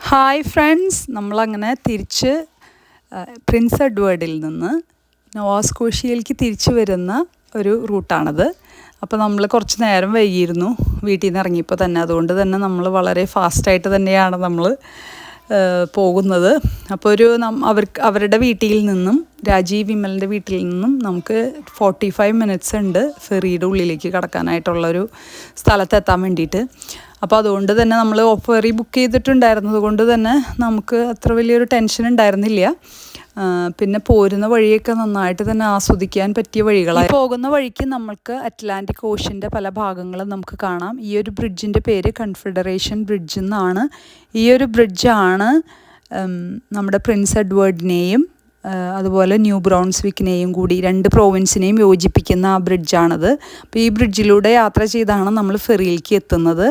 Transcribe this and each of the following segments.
Hi friends, നമ്മളങ്ങനെ തിരിച്ച് Prince എഡ്വേർഡിൽ നിന്ന് നോവാ സ്കോഷ്യയിലേക്ക് തിരിച്ചു വരുന്ന ഒരു റൂട്ടാണത്. അപ്പോൾ നമ്മൾ കുറച്ച് നേരം വൈകിയിരുന്നു വീട്ടിൽ നിന്ന് ഇറങ്ങിയപ്പോൾ തന്നെ. അതുകൊണ്ട് തന്നെ നമ്മൾ വളരെ ഫാസ്റ്റായിട്ട് തന്നെയാണ് നമ്മൾ പോകുന്നത്. അപ്പോൾ അവരുടെ വീട്ടിൽ നിന്നും, രാജീവ് വിമലിൻ്റെ വീട്ടിൽ നിന്നും നമുക്ക് 45 മിനിറ്റ്സ് ഉണ്ട് ഫെറിയുടെ ഉള്ളിലേക്ക് കടക്കാനായിട്ടുള്ളൊരു സ്ഥലത്തെത്താൻ വേണ്ടിയിട്ട്. അപ്പോൾ അതുകൊണ്ട് തന്നെ നമ്മൾ ഫെറി ബുക്ക് ചെയ്തിട്ടുണ്ടായിരുന്നത് കൊണ്ട് തന്നെ നമുക്ക് അത്ര വലിയൊരു ടെൻഷൻ ഉണ്ടായിരുന്നില്ല. പിന്നെ പോരുന്ന വഴിയൊക്കെ നന്നായിട്ട് തന്നെ ആസ്വദിക്കാൻ പറ്റിയ വഴികളായി. പോകുന്ന വഴിക്ക് നമുക്ക് അറ്റ്ലാന്റിക് ഓഷ്യൻ്റെ പല ഭാഗങ്ങളും നമുക്ക് കാണാം. ഈ ഒരു ബ്രിഡ്ജിൻ്റെ പേര് കൺഫെഡറേഷൻ ബ്രിഡ്ജ് എന്നാണ്. ഈ ഒരു ബ്രിഡ്ജാണ് നമ്മുടെ പ്രിൻസ് എഡ്വേർഡിനെയും അതുപോലെ ന്യൂ ബ്രൗൺസ്വിക്കിനെയും കൂടി 2 പ്രോവിൻസിനെയും യോജിപ്പിക്കുന്ന ആ ബ്രിഡ്ജാണത്. അപ്പോൾ ഈ ബ്രിഡ്ജിലൂടെ യാത്ര ചെയ്താണ് നമ്മൾ ഫെറിയിലേക്ക് എത്തുന്നത്.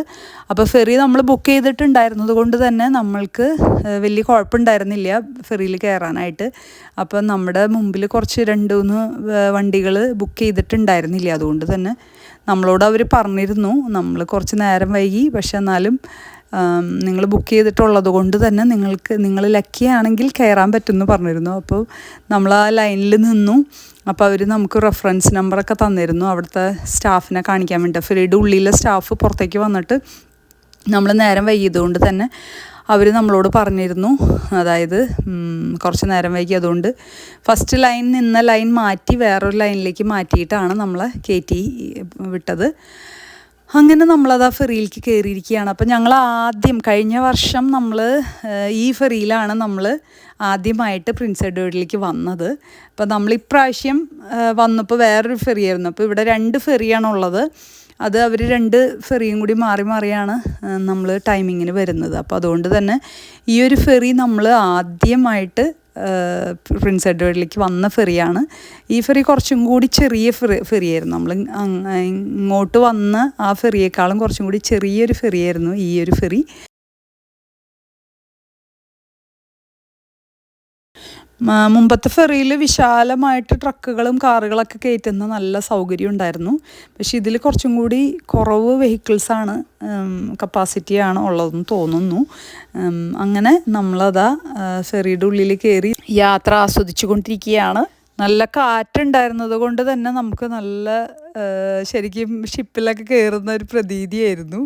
അപ്പോൾ ഫെറി നമ്മൾ ബുക്ക് ചെയ്തിട്ടുണ്ടായിരുന്നത് കൊണ്ട് തന്നെ നമ്മൾക്ക് വലിയ കുഴപ്പമുണ്ടായിരുന്നില്ല ഫെറിയിൽ കയറാനായിട്ട്. അപ്പം നമ്മുടെ മുമ്പിൽ കുറച്ച് 2-3 വണ്ടികൾ ബുക്ക് ചെയ്തിട്ടുണ്ടായിരുന്നില്ല. അതുകൊണ്ട് തന്നെ നമ്മളോട് അവർ പറഞ്ഞിരുന്നു നമ്മൾ കുറച്ച് നേരം വൈകി, പക്ഷെ എന്നാലും നിങ്ങൾ ബുക്ക് ചെയ്തിട്ടുള്ളത് കൊണ്ട് തന്നെ നിങ്ങൾ ലക്കി ആണെങ്കിൽ കയറാൻ പറ്റുമെന്ന് പറഞ്ഞിരുന്നു. അപ്പോൾ നമ്മൾ ആ ലൈനിൽ നിന്നു. അപ്പോൾ അവർ നമുക്ക് റെഫറൻസ് നമ്പറൊക്കെ തന്നിരുന്നു അവിടുത്തെ സ്റ്റാഫിനെ കാണിക്കാൻ വേണ്ടി. ഫെറിയുടെ ഉള്ളിലെ സ്റ്റാഫ് പുറത്തേക്ക് വന്നിട്ട് നമ്മൾ നേരം വൈകിയതുകൊണ്ട് തന്നെ അവർ നമ്മളോട് പറഞ്ഞിരുന്നു, അതായത് കുറച്ച് നേരം വൈകി, അതുകൊണ്ട് ഫസ്റ്റ് ലൈൻ നിന്ന ലൈൻ മാറ്റി വേറൊരു ലൈനിലേക്ക് മാറ്റിയിട്ടാണ് നമ്മളെ കയറ്റി വിട്ടത്. അങ്ങനെ നമ്മളത് ആ ഫെറിയിലേക്ക് കയറിയിരിക്കുകയാണ്. അപ്പോൾ ഞങ്ങൾ കഴിഞ്ഞ വർഷം നമ്മൾ ഈ ഫെറിയിലാണ് നമ്മൾ ആദ്യമായിട്ട് പ്രിൻസ് എഡ്വേർഡിലേക്ക് വന്നത്. അപ്പോൾ നമ്മളിപ്രാവശ്യം വന്നപ്പോൾ വേറൊരു ഫെറിയായിരുന്നു. അപ്പോൾ ഇവിടെ 2 ഫെറിയാണുള്ളത്. അത് അവർ 2 ഫെറിയും കൂടി മാറി മാറിയാണ് നമ്മൾ ടൈമിങ്ങിന് വരുന്നത്. അപ്പോൾ അതുകൊണ്ട് തന്നെ ഈ ഒരു ഫെറി നമ്മൾ ആദ്യമായിട്ട് പ്രിൻസ് എഡ്വേർഡിലേക്ക് വന്ന ഫെറിയാണ്. ഈ ഫെറി കുറച്ചും കൂടി ചെറിയ ഫെറിയായിരുന്നു. നമ്മൾ ഇങ്ങോട്ട് വന്ന ആ ഫെറിയേക്കാളും കുറച്ചും കൂടി ചെറിയൊരു ഫെറിയായിരുന്നു ഈ ഒരു ഫെറി. മുമ്പത്തെ ഫെറിയിൽ വിശാലമായിട്ട് ട്രക്കുകളും കാറുകളൊക്കെ കയറ്റുന്ന നല്ല സൗകര്യം ഉണ്ടായിരുന്നു. പക്ഷേ ഇതിൽ കുറച്ചും കൂടി കുറവ് വെഹിക്കിൾസാണ്, കപ്പാസിറ്റിയാണ് ഉള്ളതെന്ന് തോന്നുന്നു. അങ്ങനെ നമ്മളതാ ഫെറിയുടെ ഉള്ളിൽ കയറി യാത്ര ആസ്വദിച്ചു കൊണ്ടിരിക്കുകയാണ്. നല്ല കാറ്റുണ്ടായിരുന്നത് കൊണ്ട് തന്നെ നമുക്ക് നല്ല ശരിക്കും ഷിപ്പിലൊക്കെ കയറുന്ന ഒരു പ്രതീതിയായിരുന്നു.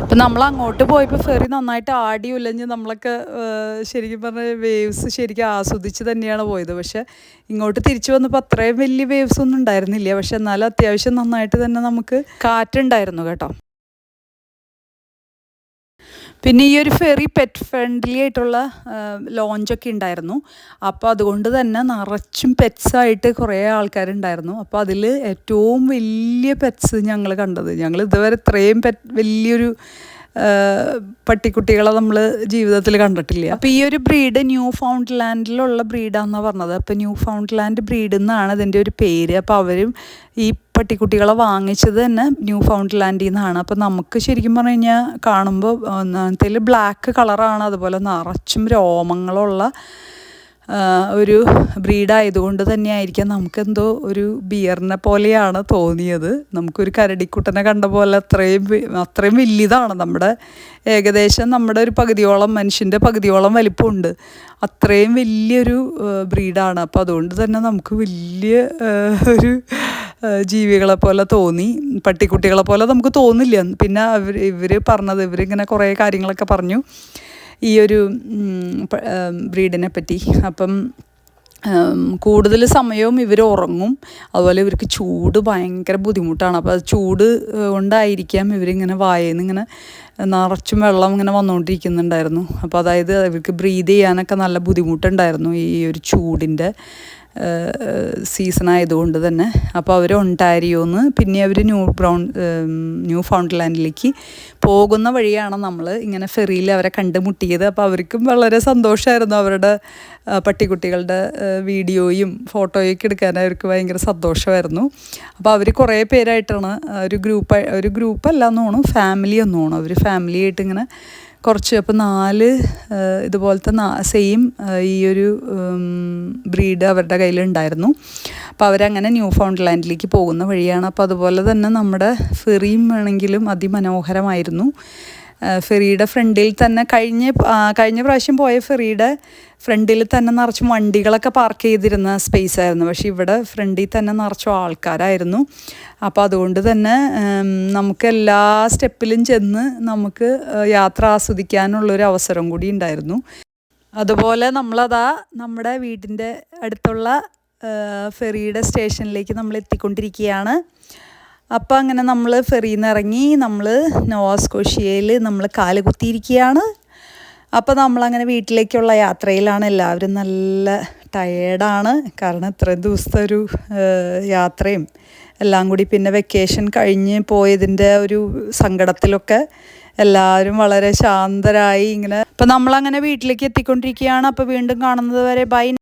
അപ്പം നമ്മൾ അങ്ങോട്ട് പോയപ്പോൾ ഫെറി നന്നായിട്ട് ആടി ഉലഞ്ഞ് നമ്മളൊക്കെ ശരിക്കും പറഞ്ഞാൽ വേവ്സ് ശരിക്കും ആസ്വദിച്ച് തന്നെയാണ് പോയത്. പക്ഷേ ഇങ്ങോട്ട് തിരിച്ചു വന്നപ്പോൾ അത്രയും വലിയ വേവ്സ് ഒന്നും ഉണ്ടായിരുന്നില്ല. പക്ഷെ എന്നാലും അത്യാവശ്യം നന്നായിട്ട് തന്നെ നമുക്ക് കാറ്റുണ്ടായിരുന്നു കേട്ടോ. പിന്നെ ഈ ഒരു ഫെറി പെറ്റ് ഫ്രണ്ട്ലി ആയിട്ടുള്ള ലോഞ്ചൊക്കെ ഉണ്ടായിരുന്നു. അപ്പോൾ അതുകൊണ്ട് തന്നെ നിറച്ചും പെറ്റ്സായിട്ട് കുറേ ആൾക്കാരുണ്ടായിരുന്നു. അപ്പോൾ അതിൽ ഏറ്റവും വലിയ പെറ്റ്സ് ഞങ്ങൾ കണ്ടത്, ഞങ്ങൾ ഇതുവരെ ഇത്രയും വലിയൊരു പട്ടിക്കുട്ടികളെ നമ്മൾ ജീവിതത്തിൽ കണ്ടിട്ടില്ല. അപ്പോൾ ഈ ഒരു ബ്രീഡ് ന്യൂ ഫൗണ്ട്ലാൻഡിലുള്ള ബ്രീഡാണെന്നാണ് പറഞ്ഞത്. അപ്പോൾ ന്യൂ ഫൗണ്ട്ലാൻഡ് ബ്രീഡ് എന്നാണ് ഇതിൻ്റെ ഒരു പേര്. അപ്പോൾ അവരും ഈ പട്ടിക്കുട്ടികളെ വാങ്ങിച്ചത് തന്നെ ന്യൂ ഫൗണ്ട്ലാൻഡിൽ നിന്നാണ്. അപ്പോൾ നമുക്ക് ശരിക്കും പറഞ്ഞു കഴിഞ്ഞാൽ കാണുമ്പോൾ ഒന്നാമത്തേൽ ബ്ലാക്ക് കളറാണ്, അതുപോലെ നിറച്ചും രോമങ്ങളുള്ള ഒരു ബ്രീഡായതുകൊണ്ട് തന്നെ ആയിരിക്കാം നമുക്കെന്തോ ഒരു ബിയറിനെ പോലെയാണ് തോന്നിയത്. നമുക്കൊരു കരടിക്കുട്ടനെ കണ്ട പോലെ അത്രയും വലിയതാണ്. ഏകദേശം നമ്മുടെ ഒരു പകുതിയോളം, മനുഷ്യൻ്റെ പകുതിയോളം വലിപ്പമുണ്ട്. അത്രയും വലിയൊരു ബ്രീഡാണ്. അപ്പോൾ അതുകൊണ്ട് തന്നെ നമുക്ക് വലിയ ഒരു ജീവികളെ പോലെ തോന്നി, പട്ടിക്കുട്ടികളെ പോലെ നമുക്ക് തോന്നില്ല. പിന്നെ ഇവരിങ്ങനെ കുറേ കാര്യങ്ങളൊക്കെ പറഞ്ഞു ഈ ഒരു ബ്രീഡിനെ പറ്റി. അപ്പം കൂടുതൽ സമയവും ഇവർ ഉറങ്ങും, അതുപോലെ ഇവർക്ക് ചൂട് ഭയങ്കര ബുദ്ധിമുട്ടാണ്. അപ്പോൾ അത് ചൂട് കൊണ്ടായിരിക്കാം ഇവരിങ്ങനെ വായേന്ന് ഇങ്ങനെ നിറച്ചും വെള്ളം ഇങ്ങനെ വന്നുകൊണ്ടിരിക്കുന്നുണ്ടായിരുന്നു. അപ്പോൾ അതായത് ഇവർക്ക് ബ്രീത് ചെയ്യാനൊക്കെ നല്ല ബുദ്ധിമുട്ടുണ്ടായിരുന്നു ഈ ഒരു ചൂടിൻ്റെ സീസൺ ആയതുകൊണ്ട് തന്നെ. അപ്പോൾ അവർ ഒണ്ടാരിയോന്ന് പിന്നെ അവർ ന്യൂ ഫൗണ്ട്ലാൻഡിലേക്ക് പോകുന്ന വഴിയാണ് നമ്മൾ ഇങ്ങനെ ഫെറിയിൽ അവരെ കണ്ടുമുട്ടിയത്. അപ്പോൾ അവർക്കും വളരെ സന്തോഷമായിരുന്നു. അവരുടെ പട്ടിക്കുട്ടികളുടെ വീഡിയോയും ഫോട്ടോയൊക്കെ എടുക്കാൻ അവർക്ക് ഭയങ്കര സന്തോഷമായിരുന്നു. അപ്പോൾ അവർ കുറേ പേരായിട്ടാണ് ഒരു ഗ്രൂപ്പല്ല എന്ന് തോന്നുന്നു, ഫാമിലി എന്ന് തോന്നുന്നു. അവർ ഫാമിലിയായിട്ട് ഇങ്ങനെ കുറച്ച്, അപ്പോൾ 4 ഇതുപോലത്തെ സെയിം ഈ ഒരു ബ്രീഡ് അവരുടെ കയ്യിലുണ്ടായിരുന്നു. അപ്പോൾ അവരങ്ങനെ ന്യൂ ഫൗണ്ട്ലാൻഡിലേക്ക് പോകുന്ന വഴിയാണ്. അപ്പോൾ അതുപോലെ തന്നെ നമ്മുടെ ഫെറിയും ആണെങ്കിലും അതിമനോഹരമായിരുന്നു. ഫെറിയുടെ ഫ്രണ്ടിൽ തന്നെ കഴിഞ്ഞ പ്രാവശ്യം പോയ ഫെറിയുടെ ഫ്രണ്ടിൽ തന്നെ നിറച്ചും വണ്ടികളൊക്കെ പാർക്ക് ചെയ്തിരുന്ന സ്പേസ് ആയിരുന്നു. പക്ഷേ ഇവിടെ ഫ്രണ്ടിൽ തന്നെ നിറച്ചും ആൾക്കാരായിരുന്നു. അപ്പോൾ അതുകൊണ്ട് തന്നെ നമുക്ക് എല്ലാ സ്റ്റെപ്പിലും ചെന്ന് നമുക്ക് യാത്ര ആസ്വദിക്കാനുള്ളൊരു അവസരം കൂടി ഉണ്ടായിരുന്നു. അതുപോലെ നമ്മുടെ വീടിൻ്റെ അടുത്തുള്ള ഫെറിയുടെ സ്റ്റേഷനിലേക്ക് നമ്മൾ എത്തിക്കൊണ്ടിരിക്കുകയാണ്. അപ്പോൾ അങ്ങനെ നമ്മൾ ഫെറിയിൽ നിന്ന് ഇറങ്ങി നമ്മൾ നോവ സ്കോഷ്യയിൽ നമ്മൾ കാല് കുത്തിയിരിക്കുകയാണ്. അപ്പോൾ നമ്മളങ്ങനെ വീട്ടിലേക്കുള്ള യാത്രയിലാണ്. എല്ലാവരും നല്ല ടയേർഡാണ്. കാരണം ഇത്രയും ദിവസത്തെ ഒരു യാത്രയും എല്ലാം കൂടി, പിന്നെ വെക്കേഷൻ കഴിഞ്ഞ് പോയതിൻ്റെ ഒരു സങ്കടത്തിലൊക്കെ എല്ലാവരും വളരെ ശാന്തരായി ഇങ്ങനെ. അപ്പോൾ നമ്മളങ്ങനെ വീട്ടിലേക്ക് എത്തിക്കൊണ്ടിരിക്കുകയാണ്. അപ്പോൾ വീണ്ടും കാണുന്നത് വരെ ബൈ.